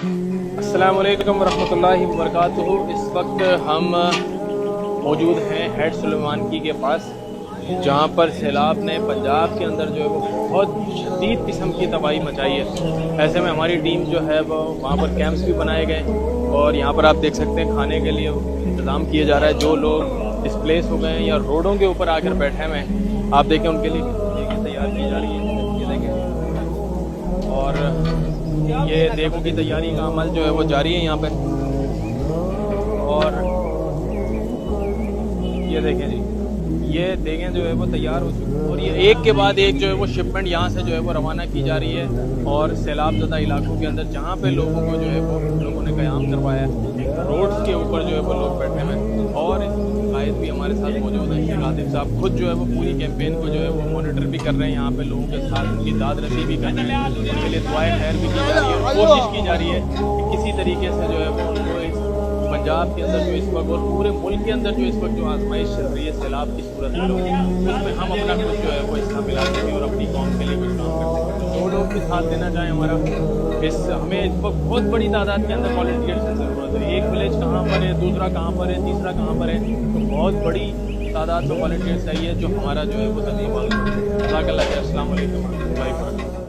अस्सलाम वालेकुम वरहमतुल्लाहि वबरकातुहू। इस वक्त हम मौजूद हैं हेड सुलेमानकी के पास, जहाँ पर सैलाब ने पंजाब के अंदर जो है वो बहुत शदीद किस्म की तबाही मचाई है। ऐसे में हमारी टीम जो है वो वहाँ पर कैंप्स भी बनाए गए और यहाँ पर आप देख सकते हैं खाने के लिए इंतज़ाम किया जा रहा है। जो लोग डिस्प्लेस हो गए हैं या रोडों के ऊपर आकर बैठे हुए हैं, आप देखें उनके लिए चीज़ें तैयार की जा रही है, ये देखें। और ये देगों की तैयारी का अमल जो है वो जारी है यहाँ पे। और ये देखें जी, ये देगें जो है वो तैयार हो चुकी हैं और ये एक के बाद एक जो है वो शिपमेंट यहाँ से जो है वो रवाना की जा रही है। और सैलाब ज़दा इलाकों के अंदर जहाँ पे लोगों को जो है वो लोगों ने क़याम करवाया है, रोड्स के ऊपर जो है वो लोग बैठे हुए हैं। और कायद भी हमारे साथ मौजूद हैं, शेख आतिफ साहब खुद जो है वो पूरी कैंपेन को जो है वो मॉनिटर भी कर रहे हैं। यहाँ पे लोगों के साथ उनकी दाद रसी भी कर रहे हैं, उनके लिए दुआएं खैर भी की जा रही है। कोशिश की जा रही है कि किसी तरीके से जो है वो उनको इस पंजाब के अंदर जो इस वक्त और पूरे मुल्क के अंदर जो इस वक्त जो आजमाइश चल रही है सैलाब की सूरत में, उसमें हम अपना कुछ जो है वो हिस्सा मिला सकें और अपनी कौम के लिए कुछ काम कर सकें। जो लोग भी साथ देना चाहें हमारा, हमें इस वक्त बहुत बड़ी तादाद के अंदर वॉलंटियर्स की ज़रूरत है। एक विलेज कहाँ पर है, दूसरा कहाँ पर है, तीसरा कहाँ पर है, तो बहुत बड़ी तादाद में वॉलंटियर्स चाहिए जो हमारा जो है वो तदीम मालूम है। अस्सलाम वालेकुम।